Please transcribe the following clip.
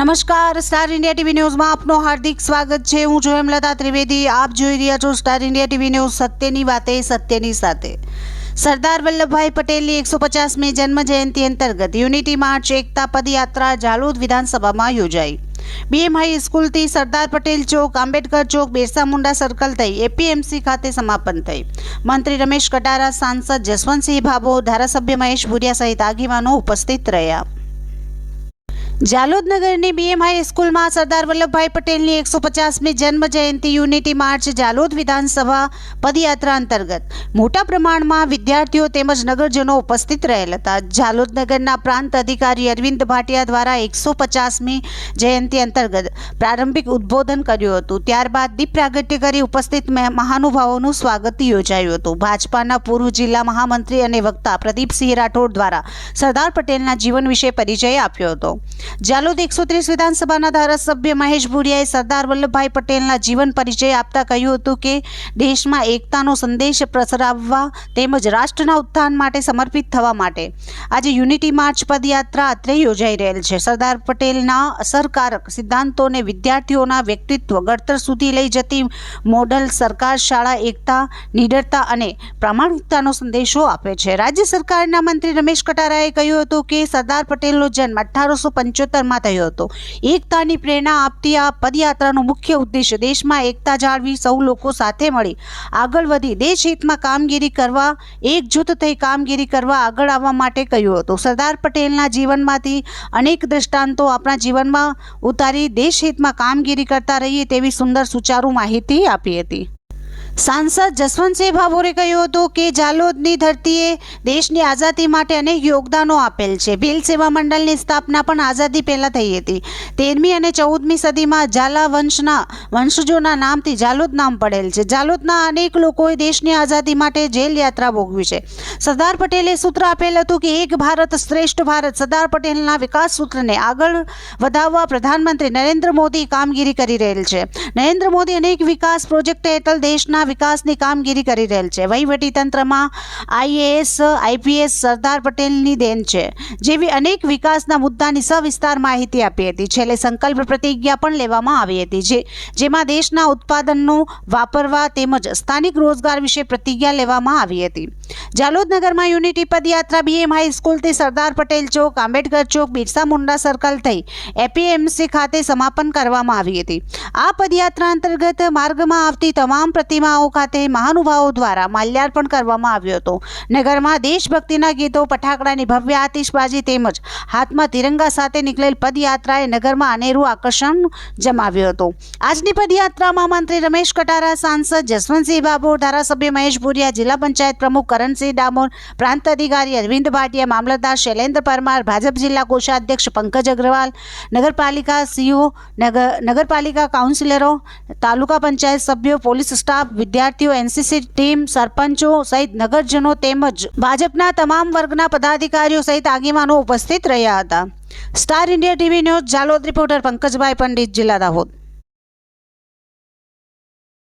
નમસ્કાર, star India TV ન્યૂઝમાં આપનું હાર્દિક સ્વાગત છે। હું છું હેમલતા ત્રિવેદી। આપ જોઈ રહ્યા છો સ્ટાર ઇન્ડિયા ટીવી ન્યૂઝ। સત્યની વાતે સત્યની સાથે। સરદાર વલ્લભભાઈ પટેલની 150મી જન્મ જયંતિ અંતર્ગત યુનિટી માર્ચ એકતા પદયાત્રા જાલોદ વિધાનસભામાં યોજાઈ। બીએમ હાઈ સ્કૂલથી સરદાર પટેલ ચોક, આંબેડકર ચોક, બિરસા મુંડા સર્કલ થઈ એપીએમસી ખાતે સમાપન થઈ। મંત્રી રમેશ કટારા, સાંસદ જસવંતસિંહ ભાભોર, ધારાસભ્ય મહેશ ભુરિયા સહિત આગેવાનો ઉપસ્થિત રહ્યા। જાલોદ નગરની બીએમ હાઈ સ્કૂલમાં સરદાર વલ્લભભાઈ પટેલની 150મી જન્મ જયંતિ યુનિટી માર્ચ જાલોદ વિધાનસભા પદયાત્રા અંતર્ગત મોટા પ્રમાણમાં વિદ્યાર્થીઓ તેમજ નગરજનો ઉપસ્થિત રહેલ હતા। જાલોદ નગરના પ્રાંત અધિકારી અરવિંદ ભાટિયા દ્વારા 150મી જયંતિ અંતર્ગત પ્રારંભિક ઉદ્બોધન કર્યું હતું। ત્યારબાદ દીપ પ્રાગટ્ય કરી ઉપસ્થિત મહાનુભાવોનું સ્વાગત યોજાયું હતું। ભાજપાના પૂર્વ જિલ્લા મહામંત્રી અને વક્તા પ્રદીપસિંહ રાઠોડ દ્વારા સરદાર પટેલના જીવન વિશે પરિચય આપ્યો હતો। જાલોદ 130 વિધાનસભાના ધારાસભ્ય મહેશ ભુરિયાએ સરદાર વલ્લભભાઈ પટેલના જીવન પરિચય આપતા કહ્યું હતું કે દેશમાં એકતાનો સંદેશ પ્રસરાવવા તેમજ રાષ્ટ્રના ઉત્થાન માટે સમર્પિત થવા માટે આજે યુનિટી માર્ચ પદયાત્રા અત્રે યોજાઈ રહેલ છે। સરદાર પટેલના અસરકારક સિદ્ધાંતોને વિદ્યાર્થીઓના વ્યક્તિત્વ ઘડતર સુધી લઈ જતી મોડલ સરકાર શાળા એકતા, નિડરતા અને પ્રામાણિકતાનો સંદેશો આપે છે। રાજ્ય સરકારના મંત્રી રમેશ કટારાએ કહ્યું હતું કે સરદાર પટેલનો જન્મ 1875માં થયો હતો। એકતાની પ્રેરણા આપતી આ પદયાત્રાનો મુખ્ય ઉદ્દેશ્ય દેશમાં એકતા જાળવી સૌ લોકો સાથે મળી આગળ વધી દેશહિતમાં કામગીરી કરવા, એકજૂથ થઈ કામગીરી કરવા આગળ આવવા માટે કહ્યું હતું। સરદાર પટેલના જીવનમાંથી અનેક દ્રષ્ટાંતો આપણા જીવનમાં ઉતારી દેશહિતમાં કામગીરી કરતા રહીએ તેવી સુંદર સુચારુ માહિતી આપી હતી। સાંસદ જસવંતસિંહ ભાભોરે કહ્યું હતું કે જાલોદની ધરતીએ દેશની આઝાદી માટે અનેક યોગદાનો આપેલ છે। ભીલ સેવા મંડળની સ્થાપના પણ આઝાદી પહેલાં થઈ હતી। 13મી અને 14મી સદીમાં ઝાલા વંશજોના નામથી જાલોદ નામ પડેલ છે। જાલોદના અનેક લોકોએ દેશની આઝાદી માટે જેલ યાત્રા ભોગવી છે। સરદાર પટેલે સૂત્ર આપેલ હતું કે એક ભારત શ્રેષ્ઠ ભારત। સરદાર પટેલના વિકાસ સૂત્રને આગળ વધાવવા પ્રધાનમંત્રી નરેન્દ્ર મોદી કામગીરી કરી રહેલ છે। નરેન્દ્ર મોદી અનેક વિકાસ પ્રોજેક્ટ હેઠળ દેશના વિકાસની કામગીરી કરી રહેલ છે। વહીવટી તંત્રમાં આઈએએસ, આઈપીએસ સરદાર પટેલની દેન છે જેવી અનેક વિકાસના મુદ્દાની સવિસ્તાર માહિતી આપી હતી। છેલ્લે સંકલ્પ પ્રતિજ્ઞા પણ લેવામાં આવી હતી જેમાં દેશના ઉત્પાદનનો વાપરવા તેમજ સ્થાનિક રોજગાર વિશે પ્રતિજ્ઞા લેવામાં આવી હતી। જાલોદ નગરમાં યુનિટી પદયાત્રા બીએમ હાઈ સ્કૂલથી સરદાર પટેલ ચોક, આંબેડકર ચોક, બિરસા મુંડા સર્કલ થઈ એપીએમસી ખાતે સમાપન કરવામાં આવી હતી। આ પદયાત્રા અંતર્ગત માર્ગમાં આવતી તમામ પ્રતિમાઓ ખાતે મહાનુભાવો દ્વારા માલ્યાર્પણ કરવામાં આવ્યો હતો। નગરમાં દેશભક્તિના ગીતો, ફટાકડાની ભવ્ય આતિશબાજી તેમજ હાથમાં તિરંગા સાથે નીકળેલ પદયાત્રાએ નગરમાં અનેરું આકર્ષણ જમાવ્યું હતું। આજની પદયાત્રામાં મંત્રી રમેશ કટારા, સાંસદ જસવંતસિંહ ભાભોર, ધારાસભ્ય મહેશ ભુરિયા, જિલ્લા પંચાયત પ્રમુખ કરણસિંહ ડામોર, પ્રાંત અધિકારી અરવિંદ ભાટિયા, મામલતદાર શૈલેન્દ્ર પરમાર, ભાજપ જિલ્લા કોષાધ્યક્ષ પંકજ અગ્રવાલ, નગરપાલિકા સીઓ, નગરપાલિકા કાઉન્સિલરો, તાલુકા પંચાયત સભ્યો, પોલીસ સ્ટાફ, વિદ્યાર્થીઓ, એનસીસી ટીમ, સરપંચો સહિત નગરજનો તેમજ ભાજપના તમામ વર્ગના પદાધિકારીઓ સહિત આગેવાનો ઉપસ્થિત રહ્યા હતા। Star India TV news Jhalod reporter Pankajbhai Pandit, જિલ્લા દાહોદ।